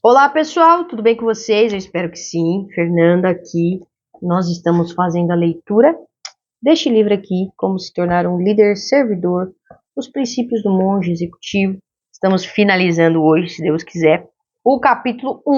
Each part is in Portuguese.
Olá pessoal, tudo bem com vocês? Eu espero que sim. Fernanda aqui. Nós estamos fazendo a leitura deste livro aqui, Como se tornar um líder servidor, os princípios do monge executivo. Estamos finalizando hoje, se Deus quiser, o capítulo 1.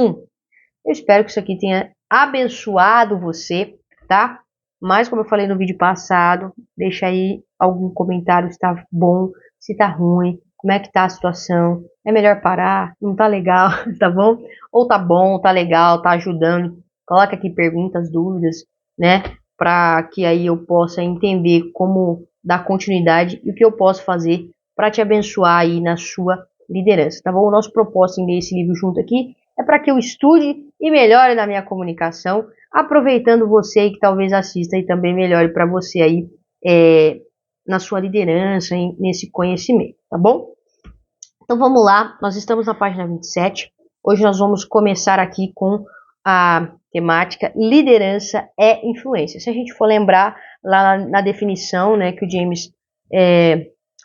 Eu espero que isso aqui tenha abençoado você, tá? Mas como eu falei no vídeo passado, deixa aí algum comentário se tá bom, se tá ruim, como é que tá a situação. É melhor parar? Não tá legal, tá bom? Ou tá bom, tá legal, tá ajudando. Coloca aqui perguntas, dúvidas, né? Para que aí eu possa entender como dar continuidade e o que eu posso fazer para te abençoar aí na sua liderança, tá bom? O nosso propósito em ler esse livro junto aqui é para que eu estude e melhore na minha comunicação, aproveitando você que talvez assista e também melhore para você aí na sua liderança, nesse conhecimento, tá bom? Então vamos lá, nós estamos na página 27. Hoje nós vamos começar aqui com a temática liderança é influência. Se a gente for lembrar lá na definição, né, que o James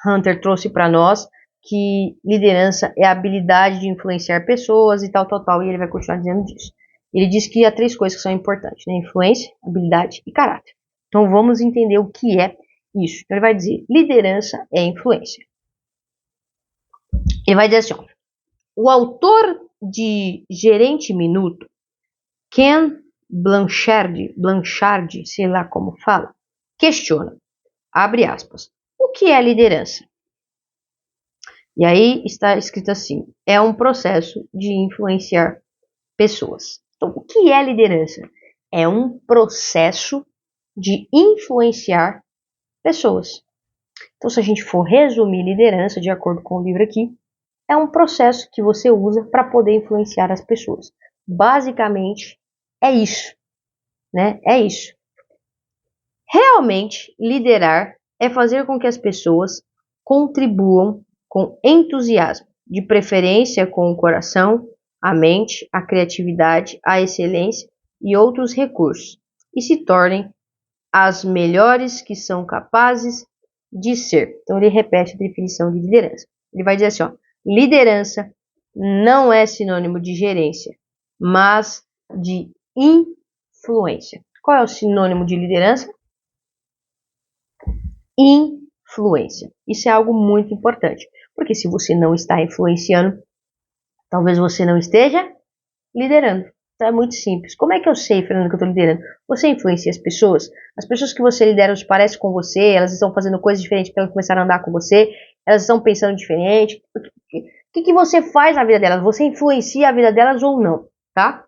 Hunter trouxe para nós, que liderança é a habilidade de influenciar pessoas e tal, e ele vai continuar dizendo disso. Ele diz que há três coisas que são importantes, né? Influência, habilidade e caráter. Então vamos entender o que é isso. Então ele vai dizer, liderança é influência. Ele vai dizer assim, ó, o autor de Gerente Minuto, Ken Blanchard, sei lá como fala, questiona, abre aspas, o que é liderança? E aí está escrito assim, é um processo de influenciar pessoas. Então, o que é liderança? É um processo de influenciar pessoas. Então, se a gente for resumir liderança, de acordo com o livro aqui, é um processo que você usa para poder influenciar as pessoas. Basicamente, é isso, né? É isso. Realmente, liderar é fazer com que as pessoas contribuam com entusiasmo, de preferência com o coração, a mente, a criatividade, a excelência e outros recursos, e se tornem as melhores que são capazes de ser. Então ele repete a definição de liderança. Ele vai dizer assim, ó, liderança não é sinônimo de gerência, mas de influência. Qual é o sinônimo de liderança? Influência. Isso é algo muito importante, porque se você não está influenciando, talvez você não esteja liderando. Então é muito simples. Como é que eu sei, Fernando, que eu estou liderando? Você influencia as pessoas? As pessoas que você lidera se parecem com você, elas estão fazendo coisas diferentes porque elas começaram a andar com você, elas estão pensando diferente. O que você faz na vida delas? Você influencia a vida delas ou não, tá?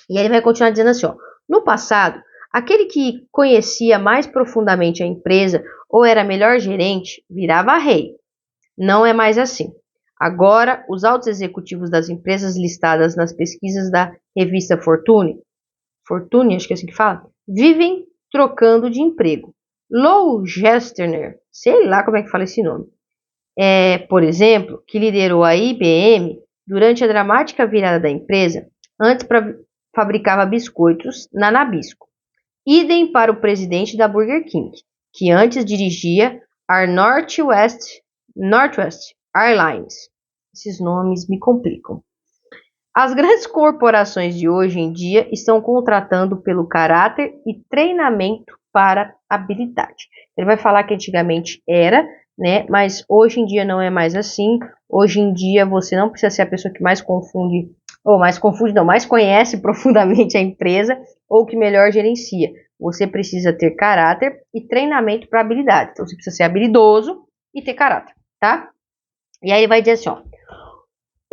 E aí ele vai continuar dizendo assim, ó, no passado, aquele que conhecia mais profundamente a empresa ou era melhor gerente, virava rei. Não é mais assim. Agora, os altos executivos das empresas listadas nas pesquisas da revista Fortune, acho que é assim que fala, vivem trocando de emprego. Lou Gerstner, sei lá como é que fala esse nome, por exemplo, que liderou a IBM durante a dramática virada da empresa, antes fabricava biscoitos na Nabisco. Idem para o presidente da Burger King, que antes dirigia a Northwest Airlines. Esses nomes me complicam. As grandes corporações de hoje em dia estão contratando pelo caráter e treinamento para habilidade. Ele vai falar que antigamente era, né? Mas hoje em dia não é mais assim. Hoje em dia você não precisa ser a pessoa que mais confunde, ou mais confunde, não, mais conhece profundamente a empresa ou que melhor gerencia. Você precisa ter caráter e treinamento para habilidade. Então você precisa ser habilidoso e ter caráter, tá? E aí ele vai dizer assim, ó.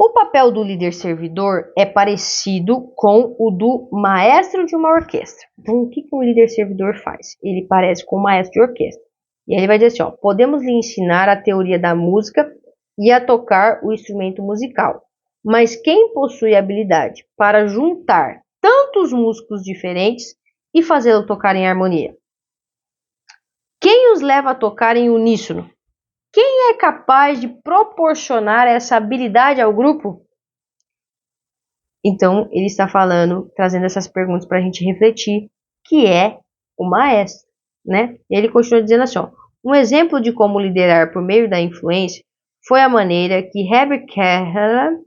O papel do líder servidor é parecido com o do maestro de uma orquestra. Então, o que um líder servidor faz? Ele parece com o maestro de orquestra. E aí ele vai dizer assim, ó, podemos lhe ensinar a teoria da música e a tocar o instrumento musical. Mas quem possui habilidade para juntar tantos músicos diferentes e fazê-lo tocar em harmonia? Quem os leva a tocar em uníssono? Quem é capaz de proporcionar essa habilidade ao grupo? Então, ele está falando, trazendo essas perguntas para a gente refletir, que é o maestro, né? Ele continua dizendo assim, ó, um exemplo de como liderar por meio da influência foi a maneira que Herbert Keller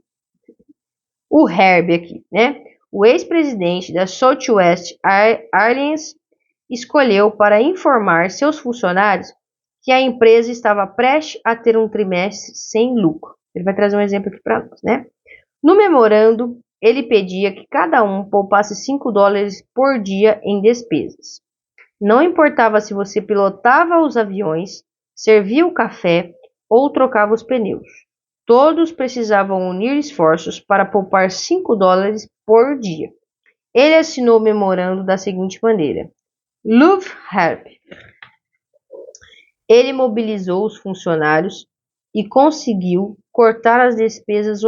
O Herb aqui, né? O ex-presidente da Southwest Airlines escolheu para informar seus funcionários que a empresa estava prestes a ter um trimestre sem lucro. Ele vai trazer um exemplo aqui para nós, né? No memorando, ele pedia que cada um poupasse $5 por dia em despesas. Não importava se você pilotava os aviões, servia o café ou trocava os pneus. Todos precisavam unir esforços para poupar $5 por dia. Ele assinou o memorando da seguinte maneira: Love Help. Ele mobilizou os funcionários e conseguiu cortar as despesas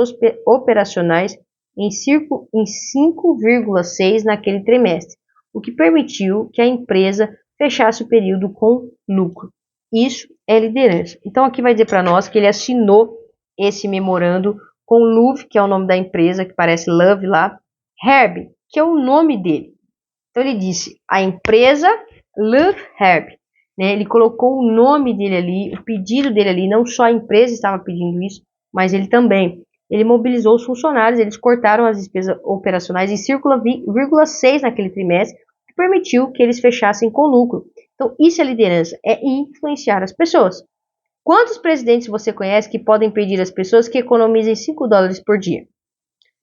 operacionais em 5,6 naquele trimestre, o que permitiu que a empresa fechasse o período com lucro. Isso é liderança. Então aqui vai dizer para nós que ele assinou esse memorando com Love, que é o nome da empresa, que parece Love lá, Herb, que é o nome dele. Então ele disse, a empresa Love Herb. Né? Ele colocou o nome dele ali, o pedido dele ali, não só a empresa estava pedindo isso, mas ele também. Ele mobilizou os funcionários, eles cortaram as despesas operacionais em 0,6 naquele trimestre, que permitiu que eles fechassem com lucro. Então isso é liderança, é influenciar as pessoas. Quantos presidentes você conhece que podem pedir às pessoas que economizem $5 por dia?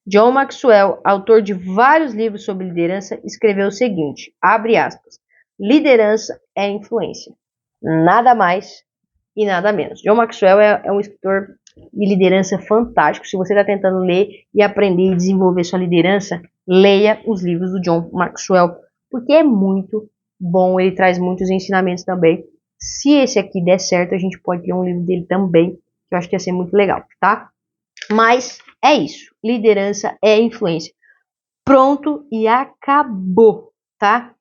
John Maxwell, autor de vários livros sobre liderança, escreveu o seguinte, abre aspas, liderança é influência, nada mais e nada menos. John Maxwell é um escritor de liderança fantástico. Se você está tentando ler e aprender e desenvolver sua liderança, leia os livros do John Maxwell, porque é muito bom, ele traz muitos ensinamentos também. Se esse aqui der certo, a gente pode ler um livro dele também, que eu acho que ia ser muito legal, tá? Mas é isso, liderança é influência. Pronto e acabou, tá?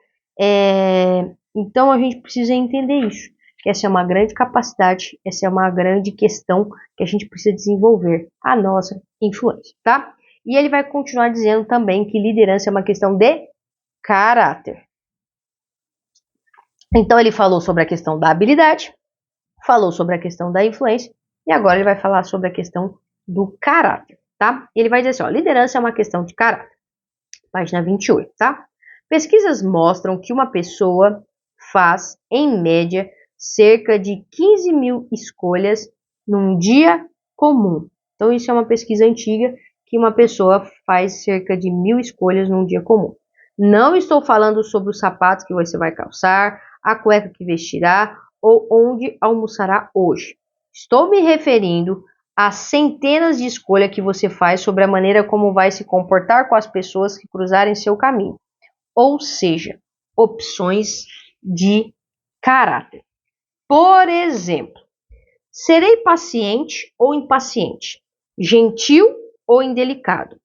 Então a gente precisa entender isso, que essa é uma grande capacidade, essa é uma grande questão que a gente precisa desenvolver, a nossa influência, tá? E ele vai continuar dizendo também que liderança é uma questão de caráter. Então ele falou sobre a questão da habilidade, falou sobre a questão da influência, e agora ele vai falar sobre a questão do caráter, tá? Ele vai dizer assim, ó, liderança é uma questão de caráter. Página 28, tá? Pesquisas mostram que uma pessoa faz, em média, cerca de 15 mil escolhas num dia comum. Então, isso é uma pesquisa antiga, que uma pessoa faz cerca de 1.000 escolhas num dia comum. Não estou falando sobre os sapatos que você vai calçar, a cueca que vestirá ou onde almoçará hoje. Estou me referindo às centenas de escolhas que você faz sobre a maneira como vai se comportar com as pessoas que cruzarem seu caminho. Ou seja, opções de caráter. Por exemplo, serei paciente ou impaciente, gentil ou indelicado,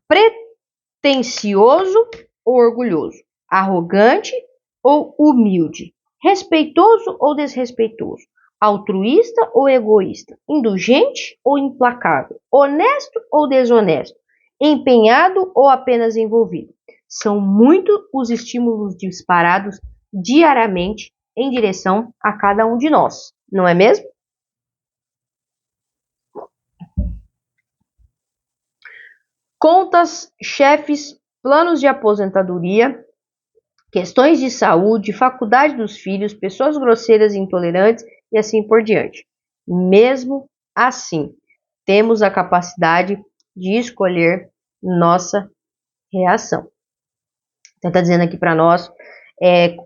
pretensioso ou orgulhoso, arrogante ou humilde, respeitoso ou desrespeitoso, altruísta ou egoísta, indulgente ou implacável, honesto ou desonesto, empenhado ou apenas envolvido. São muitos os estímulos disparados diariamente em direção a cada um de nós, não é mesmo? Contas, chefes, planos de aposentadoria, questões de saúde, faculdade dos filhos, pessoas grosseiras e intolerantes e assim por diante. Mesmo assim, temos a capacidade de escolher nossa reação. Então, está dizendo aqui para nós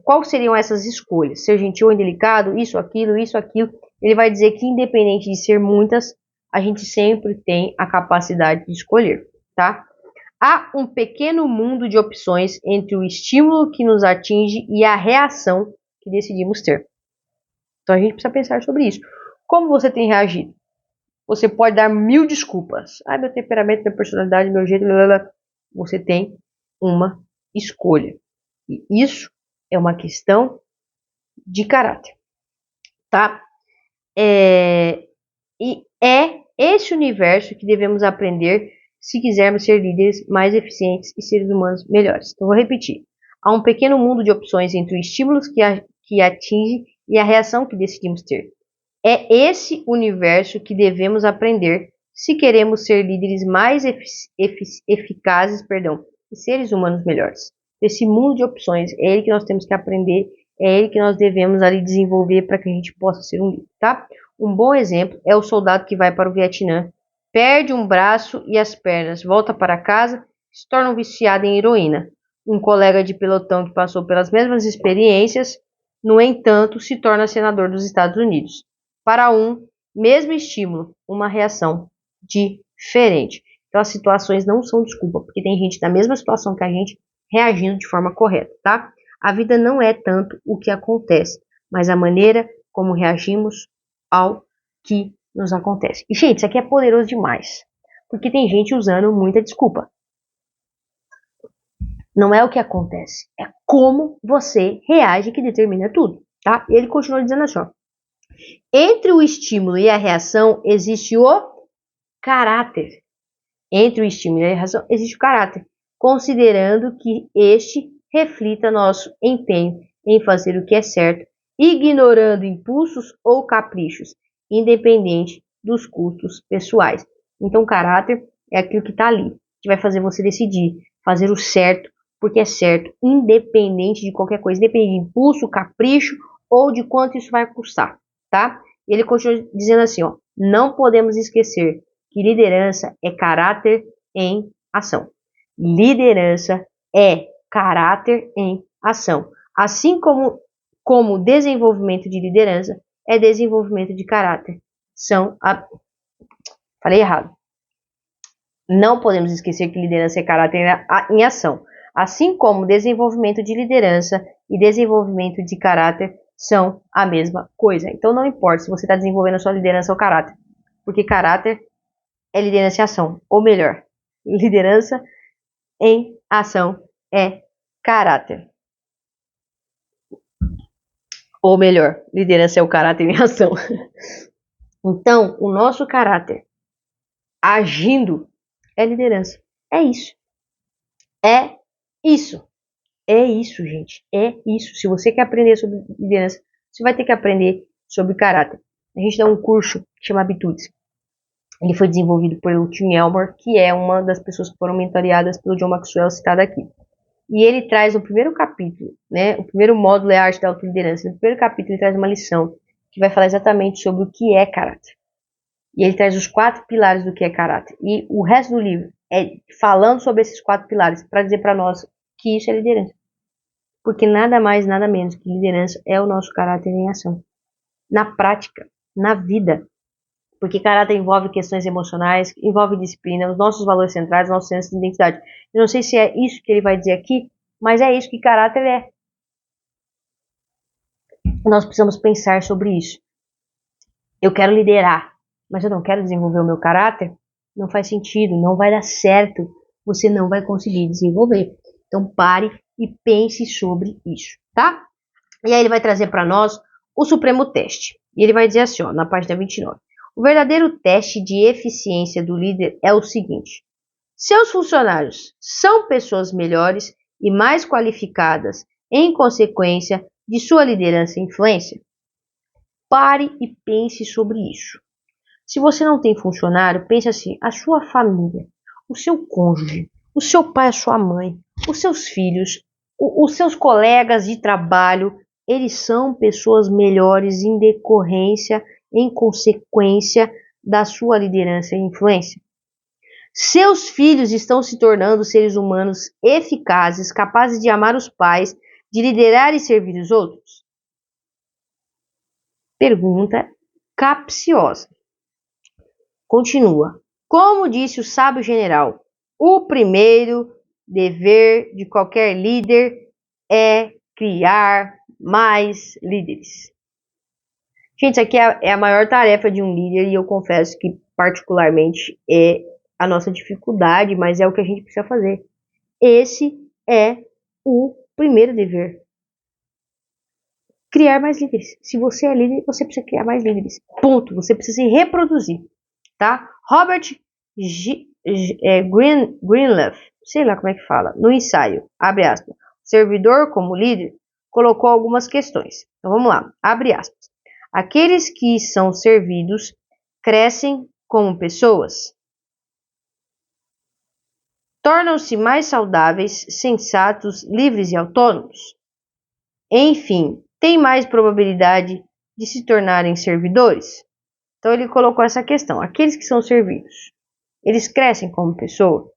quais seriam essas escolhas. Ser gentil ou indelicado, isso, aquilo, isso, aquilo. Ele vai dizer que independente de ser muitas, a gente sempre tem a capacidade de escolher, tá? Há um pequeno mundo de opções entre o estímulo que nos atinge e a reação que decidimos ter. Então a gente precisa pensar sobre isso. Como você tem reagido? Você pode dar 1000 desculpas. Ah, meu temperamento, minha personalidade, meu jeito, blá, blá, blá. Você tem uma escolha. E isso é uma questão de caráter, tá? E é esse universo que devemos aprender se quisermos ser líderes mais eficientes e seres humanos melhores. Então, vou repetir. Há um pequeno mundo de opções entre os estímulos que atinge e a reação que decidimos ter. É esse universo que devemos aprender se queremos ser líderes mais eficazes, e seres humanos melhores. Esse mundo de opções é ele que nós temos que aprender, é ele que nós devemos ali desenvolver para que a gente possa ser um líder, tá? Um bom exemplo é o soldado que vai para o Vietnã, perde um braço e as pernas, volta para casa, se torna um viciado em heroína. Um colega de pelotão que passou pelas mesmas experiências, no entanto, se torna senador dos Estados Unidos. Para um mesmo estímulo, uma reação diferente. Então as situações não são desculpa, porque tem gente na mesma situação que a gente reagindo de forma correta, tá? A vida não é tanto o que acontece, mas a maneira como reagimos ao que nos acontece. E, gente, isso aqui é poderoso demais, porque tem gente usando muita desculpa. Não é o que acontece, é como você reage que determina tudo, tá? E ele continua dizendo assim, ó. Entre o estímulo e a reação existe o caráter. Entre o estímulo e a reação existe o caráter, considerando que este reflita nosso empenho em fazer o que é certo, ignorando impulsos ou caprichos, independente dos custos pessoais. Então, caráter é aquilo que está ali, que vai fazer você decidir, fazer o certo, porque é certo, independente de qualquer coisa, independente de impulso, capricho ou de quanto isso vai custar, tá? E ele continua dizendo assim, ó, não podemos esquecer que liderança é caráter em ação. Liderança é caráter em ação. Assim como desenvolvimento de liderança é desenvolvimento de caráter. Falei errado. Não podemos esquecer que liderança é caráter em ação. Assim como desenvolvimento de liderança e desenvolvimento de caráter são a mesma coisa. Então não importa se você está desenvolvendo a sua liderança ou caráter, porque caráter é liderança em ação, ou melhor, liderança em ação é caráter. Ou melhor, liderança é o caráter em ação. Então, o nosso caráter agindo é liderança. É isso. É isso. É isso, gente. É isso. Se você quer aprender sobre liderança, você vai ter que aprender sobre caráter. A gente dá um curso que chama Habitudes. Ele foi desenvolvido pelo Tim Elmore, que é uma das pessoas que foram mentoreadas pelo John Maxwell, citado aqui. E ele traz no primeiro capítulo, né? O primeiro módulo é a arte da autoliderança. No primeiro capítulo ele traz uma lição que vai falar exatamente sobre o que é caráter. E ele traz os 4 pilares do que é caráter. E o resto do livro é falando sobre esses 4 pilares para dizer para nós que isso é liderança. Porque nada mais, nada menos que liderança é o nosso caráter em ação. Na prática, na vida. Porque caráter envolve questões emocionais, envolve disciplina, os nossos valores centrais, nosso senso de identidade. Eu não sei se é isso que ele vai dizer aqui, mas é isso que caráter é. Nós precisamos pensar sobre isso. Eu quero liderar, mas eu não quero desenvolver o meu caráter? Não faz sentido, não vai dar certo. Você não vai conseguir desenvolver. Então pare e pense sobre isso, tá? E aí ele vai trazer para nós o supremo teste. E ele vai dizer assim, ó, na página 29. O verdadeiro teste de eficiência do líder é o seguinte: seus funcionários são pessoas melhores e mais qualificadas em consequência de sua liderança e influência? Pare e pense sobre isso. Se você não tem funcionário, pense assim: a sua família, o seu cônjuge, o seu pai, a sua mãe, os seus filhos, os seus colegas de trabalho, eles são pessoas melhores em decorrência, em consequência da sua liderança e influência. Seus filhos estão se tornando seres humanos eficazes, capazes de amar os pais, de liderar e servir os outros? Pergunta capciosa. Continua. Como disse o sábio general, o primeiro dever de qualquer líder é criar mais líderes. Gente, isso aqui é a maior tarefa de um líder e eu confesso que particularmente é a nossa dificuldade, mas é o que a gente precisa fazer. Esse é o primeiro dever. Criar mais líderes. Se você é líder, você precisa criar mais líderes. Ponto. Você precisa se reproduzir. Tá? Robert Greenleaf, sei lá como é que fala, no ensaio, abre aspas, servidor como líder, colocou algumas questões. Então vamos lá, abre aspas. Aqueles que são servidos crescem como pessoas? Tornam-se mais saudáveis, sensatos, livres e autônomos? Enfim, têm mais probabilidade de se tornarem servidores? Então ele colocou essa questão. Aqueles que são servidos, eles crescem como pessoa?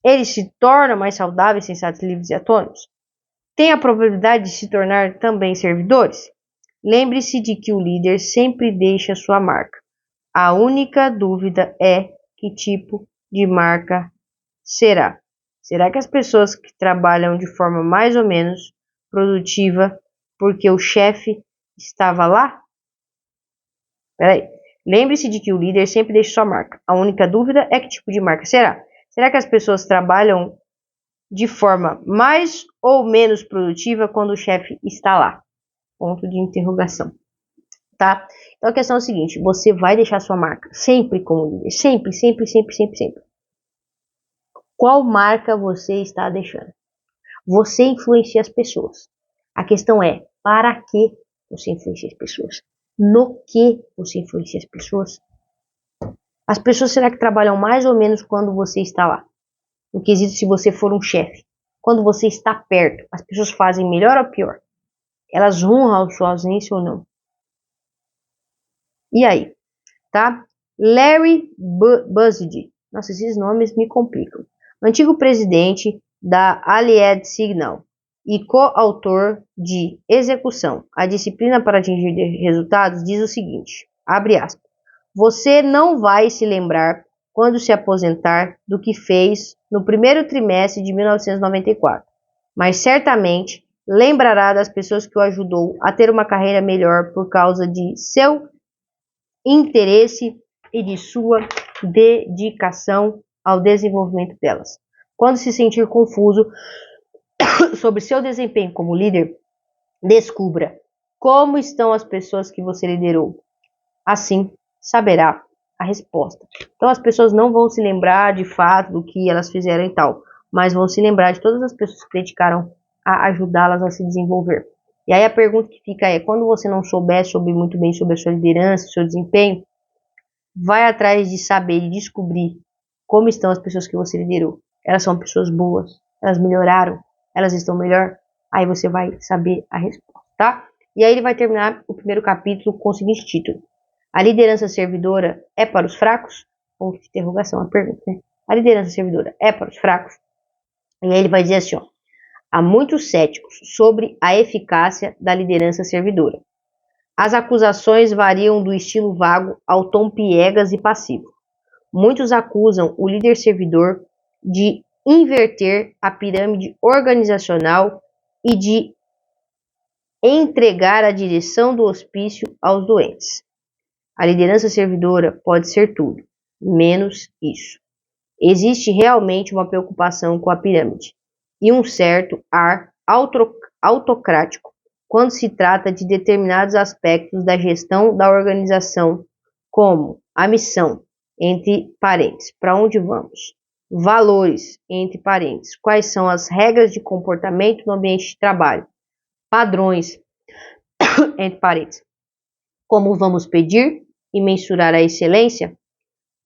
Eles se tornam mais saudáveis, sensatos, livres e autônomos? Tem a probabilidade de se tornar também servidores? Lembre-se de que o líder sempre deixa sua marca. A única dúvida é que tipo de marca será. Será que as pessoas que trabalham de forma mais ou menos produtiva porque o chefe estava lá? Peraí. Lembre-se de que o líder sempre deixa sua marca. A única dúvida é que tipo de marca será. Será que as pessoas trabalham de forma mais ou menos produtiva quando o chefe está lá? Ponto de interrogação. Tá? Então a questão é a seguinte: você vai deixar sua marca sempre como líder. Sempre, sempre, sempre, sempre, sempre. Qual marca você está deixando? Você influencia as pessoas. A questão é, para que você influencia as pessoas? No que você influencia as pessoas? As pessoas será que trabalham mais ou menos quando você está lá? No quesito se você for um chefe. Quando você está perto, as pessoas fazem melhor ou pior? Elas honram a sua ausência ou não? E aí? Tá? Larry Buzzard. Nossa, esses nomes me complicam. Antigo presidente da Allied Signal e coautor de Execução, a disciplina para atingir resultados, diz o seguinte, abre aspas, você não vai se lembrar quando se aposentar do que fez no primeiro trimestre de 1994, mas certamente lembrará das pessoas que o ajudou a ter uma carreira melhor por causa de seu interesse e de sua dedicação ao desenvolvimento delas. Quando se sentir confuso sobre seu desempenho como líder, descubra como estão as pessoas que você liderou. Assim, saberá a resposta. Então, as pessoas não vão se lembrar de fato do que elas fizeram e tal, mas vão se lembrar de todas as pessoas que dedicaram a ajudá-las a se desenvolver. E aí a pergunta que fica é, quando você não souber muito bem sobre a sua liderança, seu desempenho, vai atrás de saber e descobrir como estão as pessoas que você liderou. Elas são pessoas boas, elas melhoraram, elas estão melhor, aí você vai saber a resposta, tá? E aí ele vai terminar o primeiro capítulo com o seguinte título: a liderança servidora é para os fracos? Ponto de interrogação, a pergunta, né? A liderança servidora é para os fracos? E aí ele vai dizer assim, ó, há muitos céticos sobre a eficácia da liderança servidora. As acusações variam do estilo vago ao tom piegas e passivo. Muitos acusam o líder servidor de inverter a pirâmide organizacional e de entregar a direção do hospício aos doentes. A liderança servidora pode ser tudo, menos isso. Existe realmente uma preocupação com a pirâmide e um certo ar autocrático quando se trata de determinados aspectos da gestão da organização, como a missão, entre parênteses, para onde vamos? Valores, entre parênteses, quais são as regras de comportamento no ambiente de trabalho? Padrões, entre parênteses, como vamos pedir e mensurar a excelência?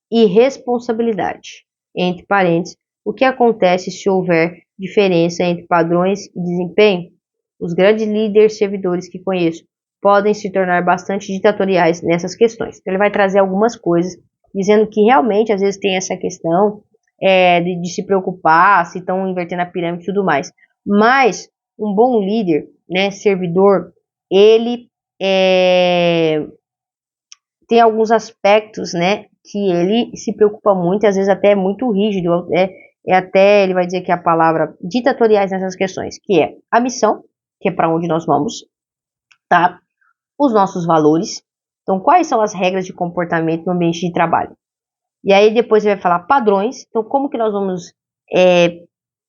E responsabilidade, entre parênteses, o que acontece se houver diferença entre padrões e desempenho? Os grandes líderes servidores que conheço podem se tornar bastante ditatoriais nessas questões. Então, ele vai trazer algumas coisas, dizendo que realmente às vezes tem essa questão de se preocupar, se estão invertendo a pirâmide e tudo mais. Mas um bom líder, né, servidor, ele tem alguns aspectos, né, que ele se preocupa muito, e às vezes até é muito rígido, até ele vai dizer que a palavra ditatoriais nessas questões, que é a missão, que é para onde nós vamos, tá? Os nossos valores, então quais são as regras de comportamento no ambiente de trabalho. E aí depois ele vai falar padrões, então como que nós vamos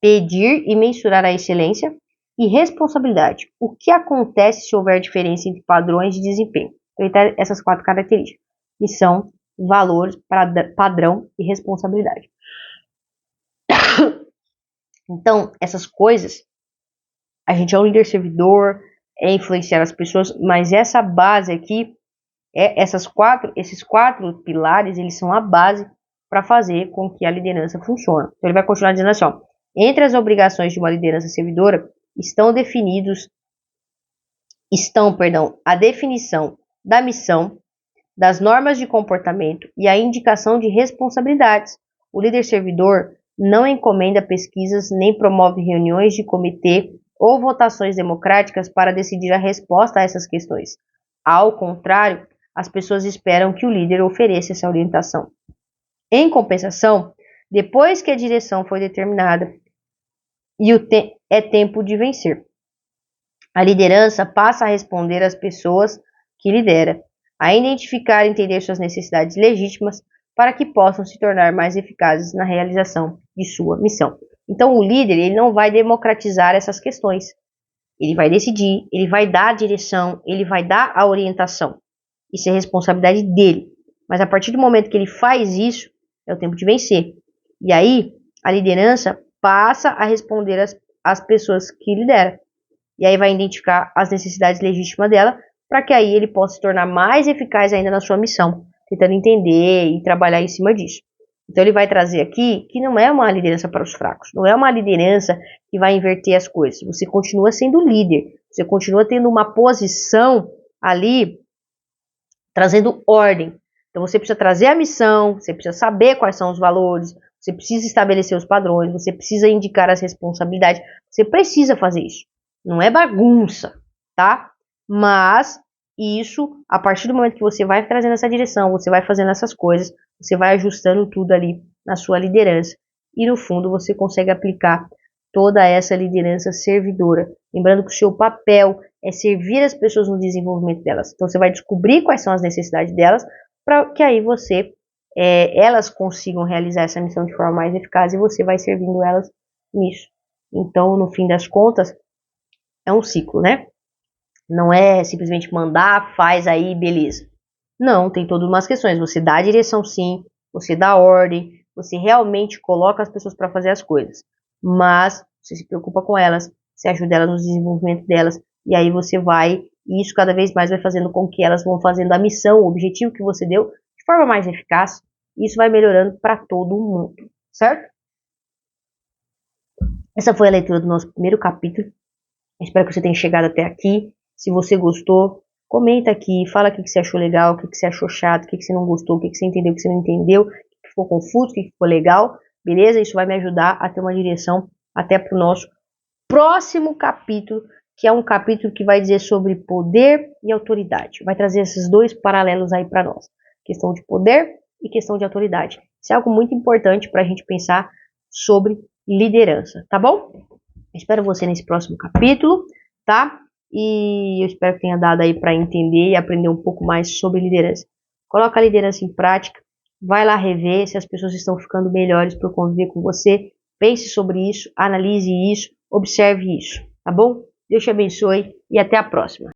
pedir e mensurar a excelência, e responsabilidade, o que acontece se houver diferença entre padrões de desempenho. Então ele tem essas 4 características: missão, valores, padrão e responsabilidade. Então, essas coisas, a gente é um líder servidor, é influenciar as pessoas, mas essa base aqui Esses quatro pilares, eles são a base para fazer com que a liderança funcione. Então, ele vai continuar dizendo assim, ó, entre as obrigações de uma liderança servidora a definição da missão, das normas de comportamento e a indicação de responsabilidades. O líder servidor não encomenda pesquisas nem promove reuniões de comitê ou votações democráticas para decidir a resposta a essas questões. Ao contrário, as pessoas esperam que o líder ofereça essa orientação. Em compensação, depois que a direção foi determinada é tempo de vencer. A liderança passa a responder às pessoas que lidera, a identificar e entender suas necessidades legítimas para que possam se tornar mais eficazes na realização de sua missão. Então, o líder ele não vai democratizar essas questões. Ele vai decidir, ele vai dar a direção, ele vai dar a orientação. Isso é responsabilidade dele. Mas a partir do momento que ele faz isso, é o tempo de vencer. E aí, a liderança passa a responder às pessoas que lidera. E aí vai identificar as necessidades legítimas dela, para que aí ele possa se tornar mais eficaz ainda na sua missão, tentando entender e trabalhar em cima disso. Então ele vai trazer aqui que não é uma liderança para os fracos, não é uma liderança que vai inverter as coisas. Você continua sendo líder, você continua tendo uma posição ali, trazendo ordem. Então você precisa trazer a missão, você precisa saber quais são os valores, você precisa estabelecer os padrões, você precisa indicar as responsabilidades, você precisa fazer isso. Não é bagunça, tá? Mas isso, a partir do momento que você vai trazendo essa direção, você vai fazendo essas coisas, você vai ajustando tudo ali na sua liderança. E no fundo você consegue aplicar toda essa liderança servidora. Lembrando que o seu papel é servir as pessoas no desenvolvimento delas. Então você vai descobrir quais são as necessidades delas, para que aí elas consigam realizar essa missão de forma mais eficaz e você vai servindo elas nisso. Então, no fim das contas, é um ciclo, né? Não é simplesmente mandar, faz aí, beleza. Não, tem todas umas questões. Você dá a direção sim, você dá ordem, você realmente coloca as pessoas para fazer as coisas. Mas você se preocupa com elas, você ajuda elas no desenvolvimento delas, e aí você vai, e isso cada vez mais vai fazendo com que elas vão fazendo a missão, o objetivo que você deu, de forma mais eficaz, e isso vai melhorando para todo mundo, certo? Essa foi a leitura do nosso primeiro capítulo. Espero que você tenha chegado até aqui. Se você gostou, comenta aqui, fala o que você achou legal, o que você achou chato, o que você não gostou, o que você entendeu, o que você não entendeu, o que ficou confuso, o que ficou legal, beleza? Isso vai me ajudar a ter uma direção até para o nosso próximo capítulo, que é um capítulo que vai dizer sobre poder e autoridade. Vai trazer esses dois paralelos aí para nós. Questão de poder e questão de autoridade. Isso é algo muito importante para a gente pensar sobre liderança, tá bom? Espero você nesse próximo capítulo, tá? E eu espero que tenha dado aí para entender e aprender um pouco mais sobre liderança. Coloca a liderança em prática, vai lá rever se as pessoas estão ficando melhores por conviver com você. Pense sobre isso, analise isso, observe isso, tá bom? Deus te abençoe e até a próxima.